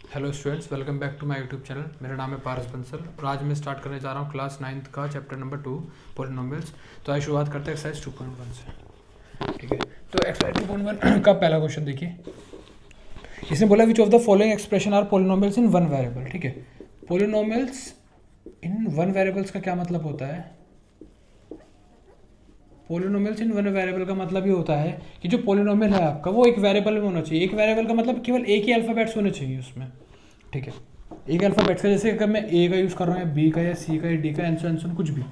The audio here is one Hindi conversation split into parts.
Hello students, welcome back to my YouTube channel. मेरा नाम है पारस बंसल और आज मैं स्टार्ट करने जा रहा हूँ क्लास 9th का चैप्टर नंबर 2 पॉलिनोमियल्स। तो आइए शुरुआत करते हैं एक्सरसाइज 2.1 से। ठीक है, तो एक्सरसाइज 2.1 का पहला क्वेश्चन देखिए। इसने बोला which of the following expression are polynomials in one variable. ठीक है, पॉलिनोमियल्स इन वन वेरिएबल्स का क्या मतलब होता है? पॉलिनोमियल्स इन वन वेरिएबल का मतलब ये होता है कि जो पॉलिनोमियल है आपका वो एक वेरिएबल में होना चाहिए। एक वेरिएबल का मतलब केवल एक ही अल्फाबेट्स होने चाहिए उसमें। ठीक है, एक अल्फाबेट्स का, जैसे अगर मैं ए का यूज़ कर रहा हूँ या बी का या सी का या डी का एंड कुछ भी,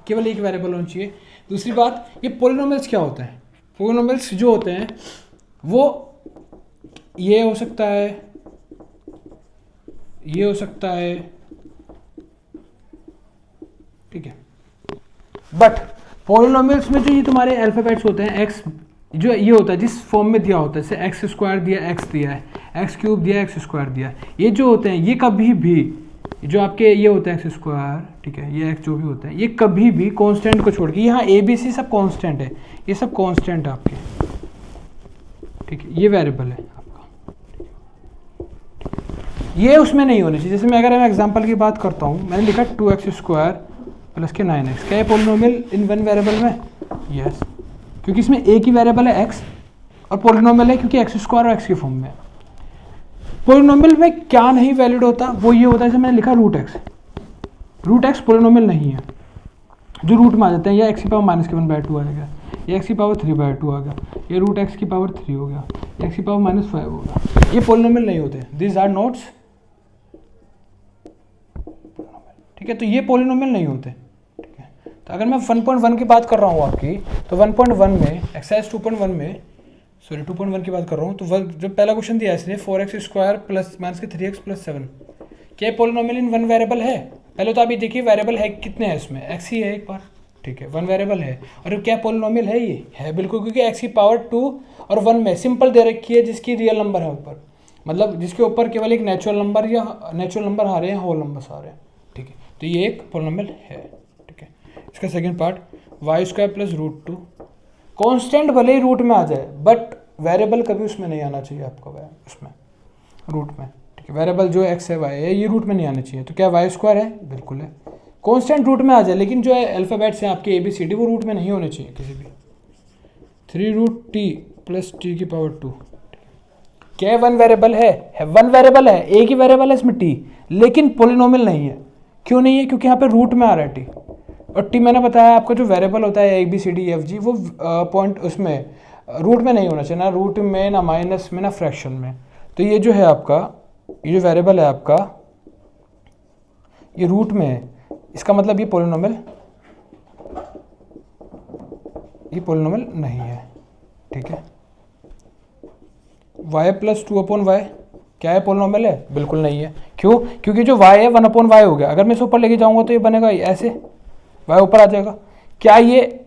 केवल एक वेरिएबल होना चाहिए। दूसरी बात, ये पॉलिनोमियल्स क्या होते हैं? पॉलिनोमियल्स जो होते हैं वो ये हो सकता है, ये हो सकता है, ठीक है। बट पॉलिनोमियल्स में जो ये तुम्हारे अल्फाबेट्स होते हैं, एक्स जो ये होता है जिस फॉर्म में दिया होता है, जैसे एक्स स्क्वायर दिया, एक्स दिया है, एक्स क्यूब दिया, एक्स स्क्वायर दिया, ये जो होते हैं ये कभी भी जो आपके ये होता है एक्स स्क्वायर, ठीक है, ये एक्स जो भी होता है ये कभी भी कांस्टेंट को छोड़ के, यहाँ ए बी सी सब कांस्टेंट है, ये सब कांस्टेंट है आपके, ठीक है, ये वेरिएबल है आपका, ये उसमें नहीं होने चाहिए। जैसे मैं अगर मैं एग्जांपल की बात करता हूँ, मैंने लिखा 2x स्क्वायर प्लस के 9x, क्या है पॉलिनोमियल इन वन वेरिएबल में? यस, क्योंकि इसमें एक ही वेरिएबल है x और पॉलिनोमियल है क्योंकि एक्स स्क्वायर और एक्स की फॉर्म में। पॉलिनोमियल में क्या नहीं वैलिड होता वो ये होता है, जैसे मैंने लिखा रूट एक्स पॉलिनोमियल नहीं है। जो रूट में आ जाते हैं, या एक्स की पावर -1/2 आएगा, या एक्स की पावर 3/2 आ गया, ये रूट एक्स की पावर 3 हो गया, एक्स की पावर -5 होगा, ये पॉलिनोमियल नहीं होते। दिस आर नोट्स, ठीक है, तो ये पॉलिनोमियल नहीं होते। ठीक है, तो अगर मैं 1.1 की बात कर रहा हूँ आपकी, तो 1.1 में एक्सरसाइज 2.1 में, सॉरी 2.1 की बात कर रहा हूँ, तो जब पहला क्वेश्चन दिया है इसने 4x square plus -3x plus 7, क्या पॉलिनोमियल इन वन वेरिएबल है? पहले तो आप ये देखिए वेरिएबल है कितने हैं इसमें, x ही है एक बार, ठीक है, वन वेरिएबल है। और क्या पॉलिनोमियल है? ये है बिल्कुल, क्योंकि x की पावर 2 और 1 में सिंपल दे रखी है जिसकी रियल नंबर है ऊपर, मतलब जिसके ऊपर केवल एक नेचुरल नंबर या नेचुरल नंबर आ रहे हैं, होल नंबर आ रहे हैं। ठीक है, तो ये एक पॉलिनोमियल है। ठीक है, इसका second part, y square plus √2, constant भले ही रूट में आ जाए बट वेरिएबल कभी उसमें नहीं आना चाहिए आपका, उसमें रूट में। ठीक है, वेरिएबल जो एक्स है वाई है ये रूट में नहीं आना चाहिए। तो क्या वाई स्क्वायर है? बिल्कुल है। कांस्टेंट रूट में आ जाए, लेकिन जो है अल्फाबेट्स हैं आपके ABCD वो रूट में नहीं होने चाहिए किसी भी। 3√t प्लस t की पावर 2, क्या वन वेरिएबल है? वन वेरिएबल है, एक ही वेरिएबल है इसमें t, लेकिन पॉलिनोमियल नहीं है। क्यों नहीं है? क्योंकि यहाँ पे रूट में आ रहा है t, और t मैंने बताया आपका जो वेरिएबल होता है ABCDEFG वो पॉइंट उसमें रूट में नहीं होना चाहिए, ना रूट में, ना माइनस में, ना फ्रैक्शन में। तो ये जो है आपका, ये जो वेरिएबल है आपका ये रूट में है, इसका मतलब ये पॉलिनोमियल नहीं है। ठीक है, y प्लस 2/y क्या है? पॉलिनोमियल है? बिल्कुल नहीं है। क्यों? क्योंकि जो y है 1/y हो गया, अगर मैं इसे ऊपर लेके जाऊंगा तो ये बनेगा ऐसे, y ऊपर आ जाएगा। क्या ये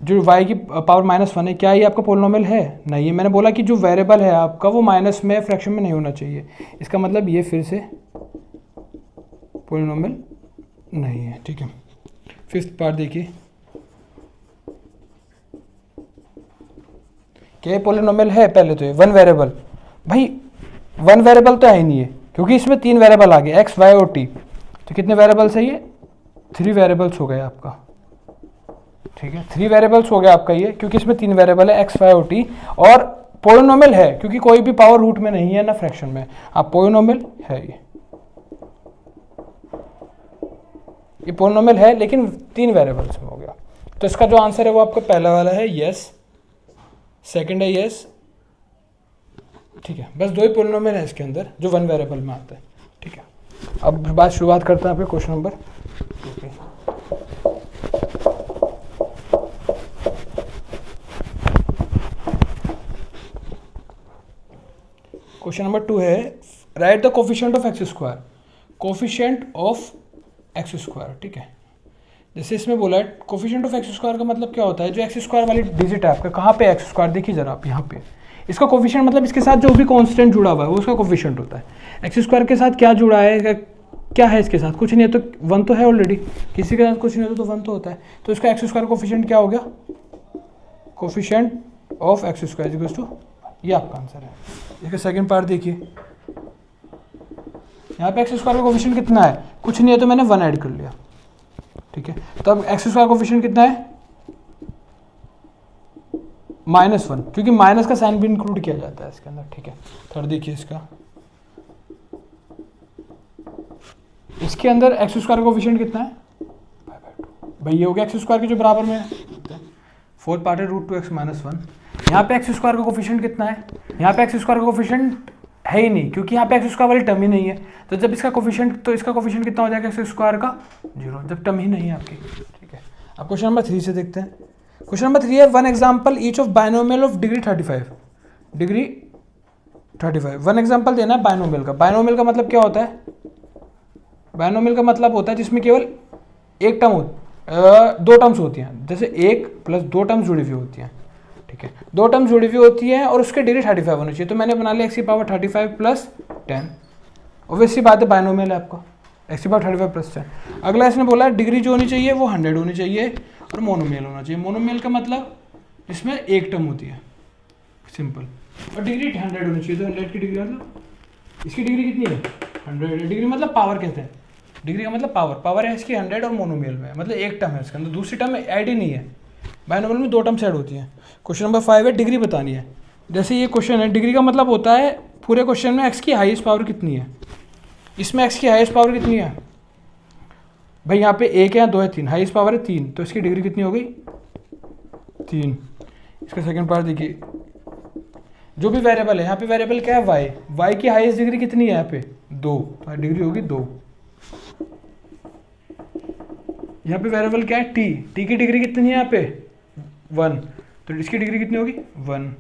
जो y की पावर -1 है, क्या ये आपका पॉलिनोमियल है? नहीं है। मैंने बोला कि जो वेरिएबल है आपका वो माइनस में, फ्रैक्शन में नहीं होना चाहिए, इसका मतलब ये फिर से पॉलिनोमियल नहीं है। ठीक है, फिफ्थ पार्ट देखिए, क्या ये पॉलिनोमियल है? पहले तो ये वन वेरिएबल, भाई वन वेरिएबल तो है ही नहीं है, क्योंकि इसमें 3 वेरिएबल आ गए, x, y और t। तो कितने वेरिएबल्स है ये? 3 वेरिएबल्स हो गए आपका। ठीक है, 3 वेरिएबल्स हो गया आपका ये, क्योंकि इसमें 3 वेरिएबल है, x, y और t, और पॉलिनोमियल है क्योंकि कोई भी पावर रूट में नहीं है ना फ्रैक्शन में। आप पॉलिनोमियल है, ये पॉलिनोमियल है लेकिन 3 वेरिएबल्स में हो गया। तो इसका जो आंसर है वो आपका पहला वाला है यस, सेकंड है यस। ठीक है, बस 2 ही पॉलिनोमियल है इसके अंदर जो वन वेरिएबल में आता है। ठीक है, अब बात शुरुआत करते हैं आपके क्वेश्चन नंबर 2 पे। क्वेश्चन नंबर 2 है, right the coefficient of x square, coefficient of x square. ठीक है, जैसे इसमें बोला है कोफिशिएंट ऑफ एक्स स्क्वायर का मतलब क्या होता है? जो एक्स स्क्वायर वाली डिजिट है आपका, कहाँ पे एक्स स्क्वायर देखिए जरा आप, यहाँ पे इसका कोफिशिएंट मतलब इसके साथ जो भी कांस्टेंट जुड़ा हुआ है वो उसका कोफिशिएंट होता है। एक्स स्क्वायर के साथ क्या जुड़ा है, क्या है इसके साथ? कुछ नहीं है, तो 1 तो है ऑलरेडी, किसी के साथ कुछ नहीं होता तो 1 तो होता है। तो इसका एक्स स्क्वायर कोफिशिएंट क्या हो गया? Coefficient of x square equals to, ये आपका आंसर है। इसका सेकंड पार्ट देखिए, यहाँ पे एक्स स्क्वायर का कोफिशिएंट कितना है, कुछ नहीं है तो मैंने 1 ऐड कर लिया, ठीक है। तो अब एक्स स्क्वायर कोफिशिएंट कितना है, -1, क्योंकि माइनस का साइन भी इंक्लूड किया जाता है इसके अंदर, ठीक है। थर्ड देखिए इसका, इसके अंदर एक्स स्क्वायर का कोफिशिएंट कितना है, भाई ये हो गया एक्स स्क्वायर के जो बराबर में है, फोर्थ पार्ट है √2x - 1। यहाँ पे एक्स स्क्वायर का कोफिशिएंट कितना है, यहाँ पे एक्स स्क्वायर का कोफिशिएंट है ही नहीं, क्योंकि यहाँ पे एक्स स्क्वायर वाली टर्म ही नहीं है। तो जब इसका कोफिशिएंट, तो इसका कोफिशिएंट कितना हो जाएगा एक्स स्क्वायर का, 0, जब टर्म ही नहीं है आपकी, ठीक है। अब क्वेश्चन नंबर 3 से देखते हैं। क्वेश्चन नंबर 3 है, one example each of binomial of degree 35। One example देना है बायनोमियल का। बायनोमियल का मतलब क्या होता है, बायनोमियल का मतलब होता है जिसमें केवल एक टर्म दो टर्म्स होती हैं, जैसे 1 + 2 टर्म्स जुड़ी हुई होती हैं, ठीक है। 2 टर्म्स जुड़ी हुई होती हैं और उसके डिग्री 35 होनी चाहिए। तो मैंने बना लिया x⁵35 + 10। ऑब्वियसली बात है बायनोमियल है आपका, x⁵35 + 10। अगला इसने बोला डिग्री जो होनी चाहिए वो 100 होनी चाहिए और मोनोमियल होना चाहिए। मोनोमियल का मतलब इसमें एक टर्म होती है, सिंपल, और डिग्री 100 होनी चाहिए। तो 100 की डिग्री मतलब इसकी डिग्री कितनी है, 100। डिग्री मतलब पावर कहते हैं, डिग्री का मतलब पावर है इसकी 100 और मोनोमियल में मतलब एक टर्म है इसके अंदर, दूसरी टर्म ऐड ही नहीं है। बायनोमियल में 2 टर्म्स ऐड होती हैं। क्वेश्चन नंबर 5 है, डिग्री बतानी है। जैसे ये क्वेश्चन है, डिग्री का मतलब होता है पूरे क्वेश्चन में एक्स की हाईएस्ट पावर कितनी है। इसमें एक्स की हाईएस्ट पावर कितनी है भाई, यहाँ पे 1 है, 2 है, 3, हाईएस्ट पावर है 3, तो इसकी डिग्री कितनी हो गई, 3। इसका सेकंड पार्ट देखिए, जो भी वेरिएबल है, यहाँ पे वेरिएबल क्या है वाई की हाईएस्ट डिग्री कितनी है यहाँ पे 2, तो डिग्री होगी 2। यहाँ पे वेरिएबल क्या है टी की डिग्री कितनी है यहाँ पे 1, तो इसकी डिग्री कितनी होगी 1,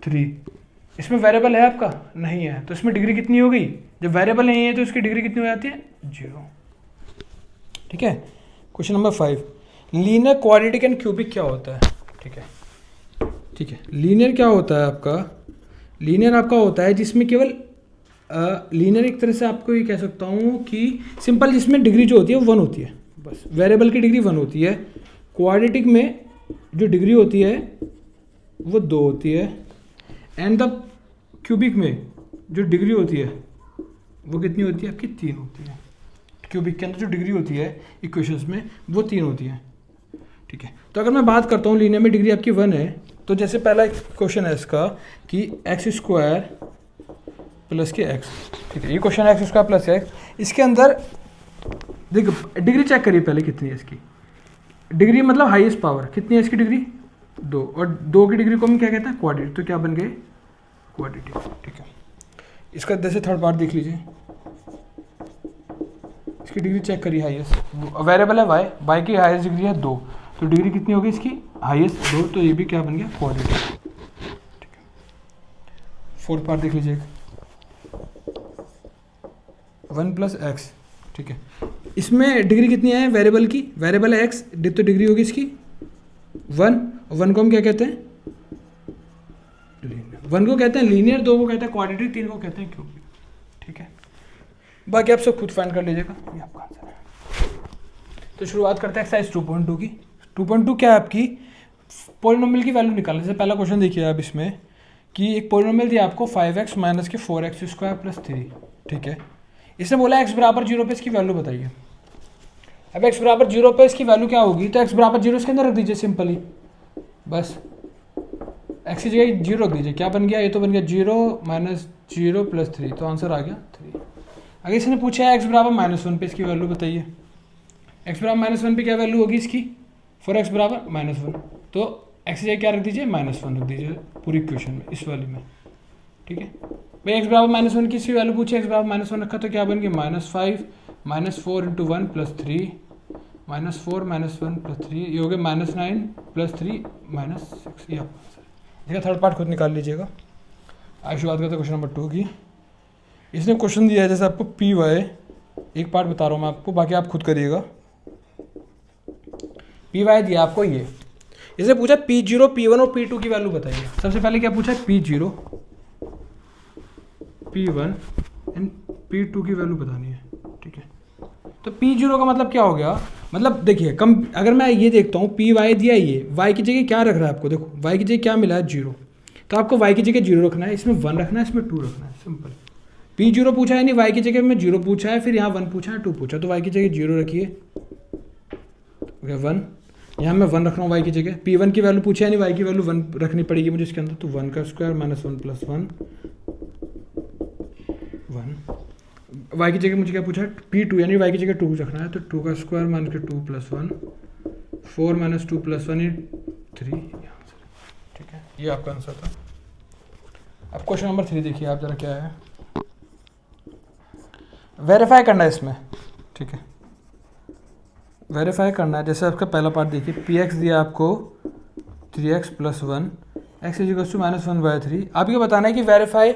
3। इसमें वेरिएबल है आपका नहीं है, तो इसमें डिग्री कितनी हो गई, जब वेरिएबल नहीं है तो इसकी डिग्री कितनी हो जाती है 0, ठीक है। Question number 5, linear quadratic and cubic क्या होता है, ठीक है। लीनियर क्या होता है आपका, लीनियर आपका होता है जिसमें केवल लीनियर एक तरह से आपको ये कह सकता हूँ कि सिंपल, जिसमें डिग्री जो होती है वो 1 होती है, बस वेरिएबल की डिग्री 1 होती है। क्वाड्रेटिक में जो डिग्री होती है वो 2 होती है, एंड द क्यूबिक में जो डिग्री होती है वो कितनी होती है आपकी 3 होती है। क्यूबिक के अंदर जो डिग्री होती है इक्वेशंस में वो 3 होती है, ठीक है। तो अगर मैं बात करता हूँ लीनियर में डिग्री आपकी 1 है, तो जैसे पहला क्वेश्चन है इसका कि x² + x, ठीक है। ये क्वेश्चन है x² + x। इसके अंदर देखो डिग्री चेक करिए पहले कितनी है इसकी डिग्री, मतलब हाईएस्ट पावर कितनी है इसकी डिग्री 2, और 2 की डिग्री को हम क्या कहते हैं क्वाड्रेटिक, तो क्या बन गए क्वाड्रेटिक, ठीक है। इसका जैसे थर्ड पार्ट देख लीजिए, इसकी डिग्री चेक करिए हाईएस्ट, वेरिएबल है वाई की हाईएस्ट डिग्री है 2, तो डिग्री कितनी होगी इसकी हाईएस्ट 2, तो ये भी क्या बन गया क्वाड्रेटिक, ठीक है। फोर्थ पार्ट देख लीजिए, 1 + x, ठीक है। इसमें डिग्री कितनी है वेरिएबल की, वेरिएबल है x, तो डिग्री होगी इसकी 1, और 1 को हम क्या कहते हैं 1 को कहते हैं लीनियर, 2 को कहते हैं क्वाड्रेटिक, 3 को कहते हैं क्यूबिक, ठीक है। बाकी आप सब खुद फाइंड कर लीजिएगा, ये आपका आंसर है। तो शुरुआत करते हैं एक्सरसाइज 2.2 की। 2.2 क्या है आपकी, पॉलिनोमियल की वैल्यू निकालने से पहला क्वेश्चन देखिए आप इसमें कि एक पॉलिनोमियल दिया आपको 5x - 4x² + 3, ठीक है। इसने बोला x = 0 पे इसकी वैल्यू बताइए। अब x = 0 पे इसकी वैल्यू क्या होगी, तो x = 0 इसके अंदर रख दीजिए सिंपली, बस x की जगह 0 रख दीजिए, क्या बन गया, ये तो बन गया 0 - 0 + 3, तो आंसर आ गया 3। अगर इसने पूछा है x = -1 पे इसकी वैल्यू बताइए, x = -1 पे क्या वैल्यू होगी इसकी, फॉर x = -1, तो x की जगह क्या रख दीजिए -1 रख दीजिए पूरी इक्वेशन में, इस वाली में, ठीक है। भाई x = -1 की इसकी वैल्यू पूछे, x = -1 रखा तो क्या बन गया -5 - 4 × 1 + 3 -4 - 1 + 3, ये हो गया -9 + 3 -6, ये आपका आंसर है। देखिए थर्ड पार्ट खुद निकाल लीजिएगा। आज शुरुआत करते हैं क्वेश्चन नंबर 2 की। इसने क्वेश्चन दिया है जैसे आपको पी वाई, एक पार्ट बता रहा हूँ मैं आपको, बाकी आप खुद करिएगा। पी वाई दिया आपको ये, इसने पूछा P0, P1 और P2 की वैल्यू बताइए। सबसे पहले क्या पूछा है P0, P1 एंड P2 की वैल्यू बतानी है, ठीक है। तो P0 का मतलब क्या हो गया, मतलब देखिए कम, अगर मैं ये देखता हूँ पी वाई दिया, ये वाई की जगह क्या रख रहा है आपको, देखो वाई की जगह क्या मिला है 0, तो आपको वाई की जगह 0 रखना है, इसमें 1 रखना है, इसमें 2 रखना है, सिंपल, P0 पूछा है, नहीं y की जगह में 0 पूछा है, फिर यहाँ 1 पूछा है, 2 पूछा, तो y की जगह 0 रखिए, ओके 1, यहाँ मैं 1 रख रहा हूँ y की जगह। P1 की वैल्यू पूछा है, नहीं y की वैल्यू 1 रखनी पड़ेगी मुझे इसके अंदर, तो 1 का स्क्वायर माइनस 1 प्लस 1 1, y की जगह मुझे क्या पूछा है, P2 यानी y की जगह 2 रखना है, तो 2 का स्क्वायर माइनस के 2 प्लस 1 4 माइनस 2 प्लस 1 3, ठीक है, ये आपका आंसर था। अब क्वेश्चन नंबर 3 देखिए आप जरा क्या है, वेरीफाई करना है इसमें, ठीक है, वेरीफाई करना है। जैसे आपका पहला पार्ट देखिए, पी एक्स दिया आपको 3x plus 1 x is equal to minus 1/3। आपको ये बताना है कि verify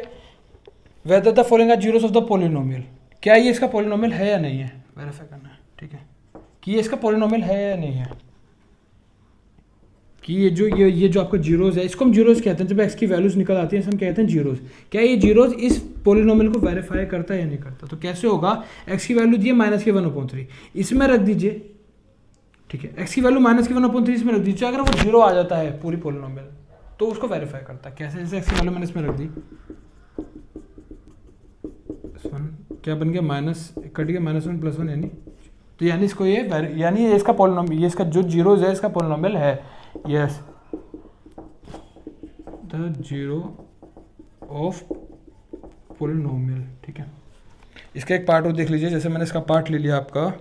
whether the following are zeros of the polynomial, क्या ये इसका पोलिनोमियल है या नहीं है, वेरीफाई करना है, ठीक है, कि ये इसका पोलिनोमियल है या नहीं है, कि ये जो आपका जीरोस है, इसको हम जीरोस कहते हैं, जब एक्स की वैल्यूज निकल आती हैं हम कहते हैं जीरोस। क्या ये जीरोस इस पोलिनोमियल को वेरीफाई करता है या नहीं करता, तो कैसे होगा, एक्स की वैल्यू दी है माइनस के 1/3, इसमें रख दीजिए, ठीक है, एक्स की वैल्यू माइनस के 1/3 इसमें रख दीजिए, अगर वो जीरो आ जाता है पूरी पोलिनोमियल तो उसको वेरीफाई करता है। कैसे, जैसे एक्स की वैल्यू मैंने इसमें रख दी, क्या बन गया, माइनस कट गया, -1 + 1 यानी, तो यानी इसको यानी ये इसका पोलिनोमियल, ये इसका जो जीरोज है इसका पोलिनोमियल है, yes the zero of polynomial, ठीक है। इसका एक पार्ट और देख लीजिए, जैसे मैंने इसका पार्ट ले लिया आपका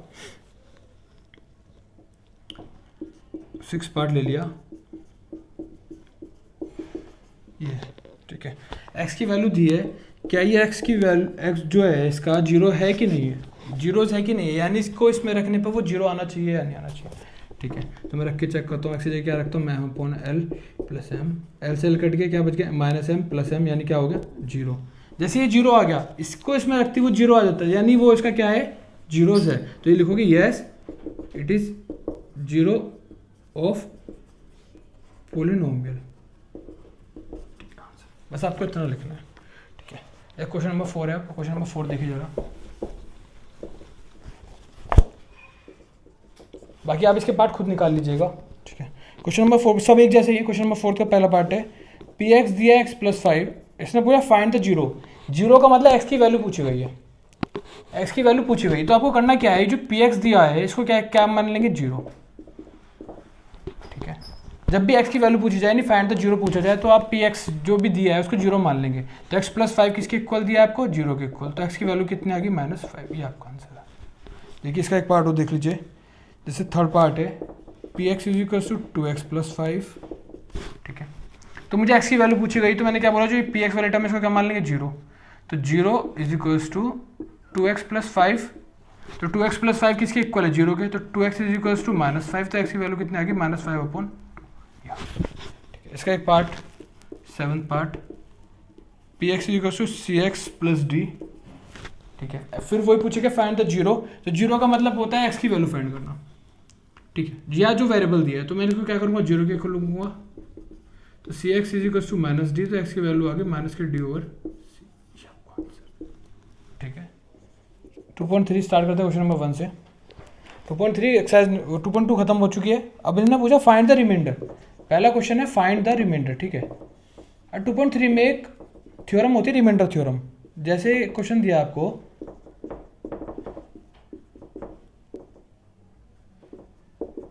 6 पार्ट ले लिया ये, ठीक है, एक्स की वैल्यू दी है, क्या ये एक्स की वैल्यू एक्स जो है इसका जीरो है कि नहीं है, जीरोज है कि नहीं है, यानी इसको इसमें रखने पर वो जीरो आना चाहिए या नहीं आना चाहिए, ठीक है। तो मैं रख के चेक करता हूँ, एक्स की जगह क्या रखता हूँ मैं, upon L plus M, L से एल कट के क्या बच गया, -m + m, यानी क्या हो गया, जीरो। जैसे ये जीरो आ गया, इसको इसमें रखती वो जीरो आ जाता है, यानी वो इसका क्या है, जीरोज है, तो ये लिखोगे yes it is zero of polynomial, बस आपको इतना लिखना है, ठीक है। एक क्वेश्चन नंबर 4 है, क्वेश्चन नंबर 4 देखिए जरा, बाकी आप इसके पार्ट खुद निकाल लीजिएगा, ठीक है। क्वेश्चन नंबर 4 सब एक जैसे ही, क्वेश्चन नंबर 4 का पहला पार्ट है, पी एक्स दिया x + 5, इसने पूछा फाइंड द जीरो, जीरो का मतलब x की वैल्यू पूछी गई है, x की वैल्यू पूछी गई, तो आपको करना क्या है, जो पी एक्स दिया है इसको क्या क्या मान लेंगे, जीरो, ठीक है। जब भी x की वैल्यू पूछी जाए, नहीं फाइंड द जीरो पूछा जाए, तो आप पी एक्स जो भी दिया है उसको जीरो मान लेंगे, तो x + 5 किसके इक्वल दिया है आपको, जीरो के इक्वल, तो x की वैल्यू कितनी आ गई, -5, ये आपका आंसर है। देखिए इसका एक पार्ट और देख लीजिए, जैसे थर्ड पार्ट है, p x is equal to 2x + 5, ठीक है, तो मुझे x की वैल्यू पूछी गई, तो मैंने क्या बोला, जो पी एक्स वाले टर्म इसको क्या मान लेंगे, जीरो, तो zero is equal to 2x + 5, तो 2x + 5 किसके इक्वल है, जीरो के, तो 2x इज इक्वल टू -5, तो x की वैल्यू कितनी आ गई, -5/2, ठीक है। इसका एक part 7th part, p x is equal to cx + d, ठीक है, फिर वही पूछेगा फाइंड द जीरो, तो जीरो का मतलब होता है x की वैल्यू फाइंड करना, ठीक है, या जो वेरिएबल दिया है, तो मैं इसको क्या करूँगा, जीरो के इक्वल लूँगा, तो cx is equal to -d, तो x की वैल्यू आ गई -d/c, ठीक है। 2.3 स्टार्ट करते हैं क्वेश्चन नंबर 1 से। 2.3 एक्सरसाइज 2.2 खत्म हो चुकी है, अब इन्होंने पूछा फाइंड द रिमाइंडर, पहला क्वेश्चन है फाइंड द रिमाइंडर, ठीक है। और 2.3 में एक थ्योरम होती है, रिमाइंडर थ्योरम, जैसे क्वेश्चन दिया आपको,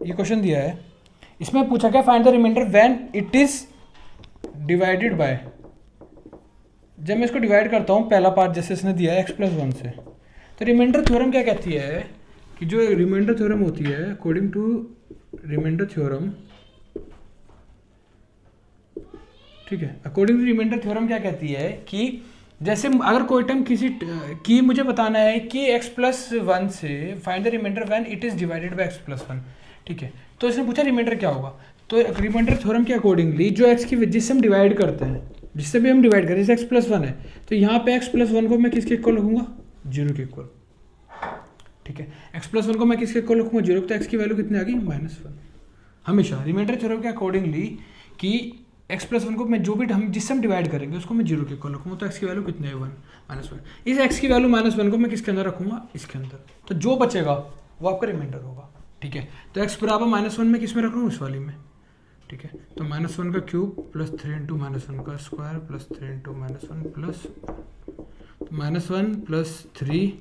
ये क्वेश्चन दिया है, इसमें पूछा क्या, find the remainder when it is divided by, जब मैं इसको डिवाइड करता हूँ, पहला पार्ट जैसे इसने दिया है x + 1 से, तो रिमाइंडर थ्योरम क्या कहती है, कि जो रिमाइंडर थ्योरम होती है, अकॉर्डिंग टू रिमाइंडर थ्योरम, ठीक है, अकॉर्डिंग टू रिमाइंडर थ्योरम क्या कहती है, कि जैसे अगर कोई टर्म किसी की मुझे बताना है कि x + 1 से find the remainder when it is divided by x + 1, ठीक है, तो इसने पूछा रिमाइंडर क्या होगा, तो रिमाइंडर थ्योरम के अकॉर्डिंगली जो x की जिससे हम डिवाइड करते हैं, जिससे भी हम डिवाइड करें, जैसे x + 1 है, तो यहाँ पे x + 1 को मैं किसके इक्वल रखूँगा, जीरो के इक्वल, ठीक है, x + 1 को मैं किसके इक्वल रखूँगा, जीरो, तो x की वैल्यू कितनी आ गई, -1, हमेशा रिमाइंडर थ्योरम के अकॉर्डिंगली, कि x + 1 को मैं जो भी हम जिससे हम डिवाइड करेंगे उसको मैं जीरो के इक्वल रखूँगा, तो x की वैल्यू कितनी है, 1 -1, इस x की वैल्यू -1 को मैं किसके अंदर रखूँगा, इसके अंदर, तो जो बचेगा वो आपका रिमाइंडर होगा, ठीक है। तो x बराबर -1 में किस में रख रहा हूँ, इस वाली में, ठीक है, तो -1 का क्यूब + 3 × -1 का स्क्वायर + 3 × -1 प्लस, -1 + 3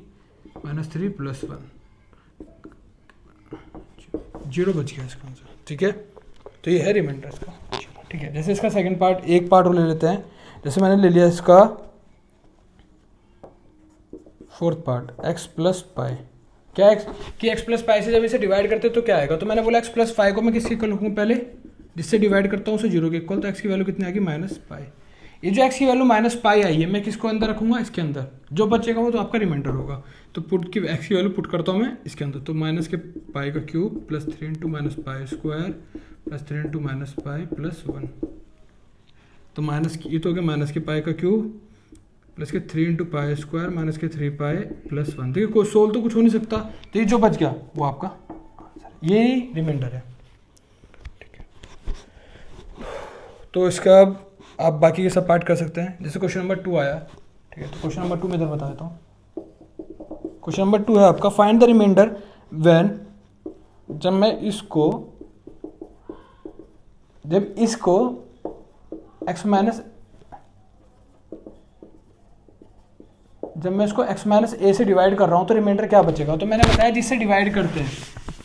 -3 + 1, 0 बच गया इसका आंसर। ठीक है, तो ये है रिमाइंडर इसका। ठीक है, जैसे इसका सेकंड पार्ट, एक पार्ट और ले लेते हैं। जैसे मैंने ले लिया इसका फोर्थ पार्ट, x + पाई। क्या x कि x + पाई से जब इसे डिवाइड करते तो क्या आएगा, तो मैंने बोला x + पाई को मैं किसके इक्वल रखूँगा, पहले जिससे डिवाइड करता हूँ उसे 0 के इक्वल, तो x की वैल्यू कितनी आ गई, -पाई। ये जो x की वैल्यू -पाई आई है, मैं किसको अंदर रखूँगा, इसके अंदर। जो बचेगा वो तो आपका रिमाइंडर होगा। तो पुट की x की वैल्यू पुट करता हूँ मैं इसके अंदर, तो -पाई का क्यूब + 3 × -पाई स्क्वायर + 3 × -पाई + 1। तो ये तो हो गया -पाई का क्यूब + 3 × पाई स्क्वायर -3 पाई + 1। देखिए कोई सोल्व तो कुछ हो नहीं सकता, तो ये जो बच गया वो आपका आंसर है, यही रिमाइंडर है। ठीक है, तो इसका अब आप बाकी के सब पार्ट कर सकते हैं। जैसे क्वेश्चन नंबर 2 आया, ठीक है, तो क्वेश्चन नंबर 2 में इधर बता देता हूँ। क्वेश्चन नंबर 2 है आपका, फाइंड द रिमाइंडर व्हेन, जब मैं इसको x - a से डिवाइड कर रहा हूँ तो रिमाइंडर क्या बचेगा। तो मैंने बताया जिससे डिवाइड करते हैं,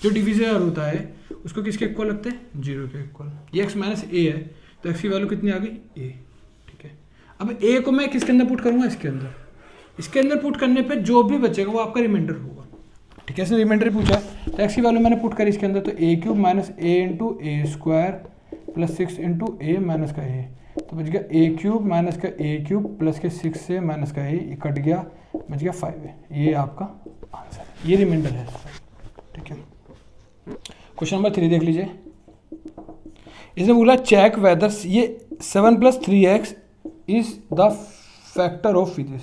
जो डिविजन होता है उसको किसके इक्वल लगते हैं, 0 के इक्वल। ये x - a है, तो x की वैल्यू कितनी आ गई, a। ठीक है, अब a को मैं किसके अंदर पुट करूँगा, इसके अंदर। इसके अंदर पुट करने पे जो भी बचेगा वो आपका रिमाइंडर होगा। ठीक है, इसने रिमाइंडर पूछा है, तो x की वैल्यू मैंने पुट करी इसके अंदर, तो a³ - a × a² + 6 × a - a, तो बच गया a³ - a³ + 6 - a, ये कट गया, बच गया 5a। ये आपका आंसर है, ये रिमाइंडर है। ठीक है, क्वेश्चन नंबर 3 देख लीजिए। इसने बोला चेक वेदर ये 7 + 3x is the factor of this.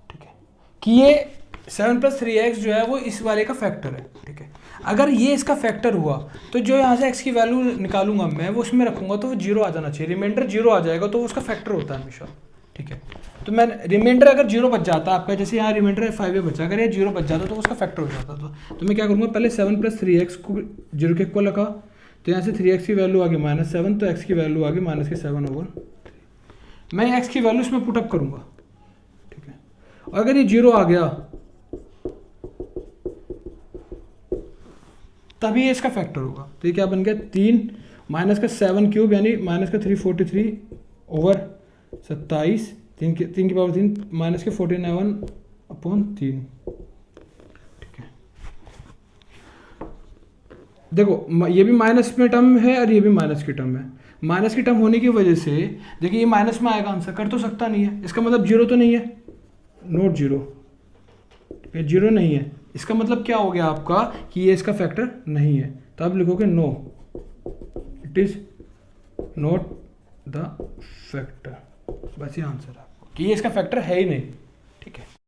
ठीक है, कि ये 7 + 3x जो है वो इस वाले का फैक्टर है। ठीक है, अगर ये इसका फैक्टर हुआ तो जो यहाँ से x की वैल्यू निकालूंगा मैं, वो उसमें रखूंगा तो वो 0 आ जाना चाहिए, रिमाइंडर 0 आ जाएगा, तो वो उसका फैक्टर होता है हमेशा। ठीक है, तो मैं रिमाइंडर अगर 0 बच जाता आपका, जैसे यहाँ रिमाइंडर 5a बचा, अगर ये 0 बच जाता तो उसका फैक्टर हो जाता था। तो मैं क्या करूँगा, पहले 7 + 3x को 0 के इक्वल रखा, तो यहाँ से 3x की वैल्यू आ गई -7, तो x की वैल्यू आ गई -7/3। मैं x की वैल्यू इसमें पुटअप करूँगा। ठीक है, और अगर ये 0 आ गया तभी ये इसका फैक्टर होगा। तो ये क्या बन गया, 3 -7³ यानी -343/27, 3 की पावर 3 -49/3। ठीक है, देखो ये भी माइनस में टर्म है और ये भी माइनस की टर्म है। माइनस की टर्म होने की वजह से देखिए ये माइनस में आएगा आंसर, कर तो सकता नहीं है, इसका मतलब 0 तो नहीं है, नोट 0, 0 नहीं है। इसका मतलब क्या हो गया आपका कि ये इसका फैक्टर नहीं है, तो आप लिखोगे no, it is not the factor. बस ये आंसर है आपको कि ये इसका फैक्टर है ही नहीं। ठीक है।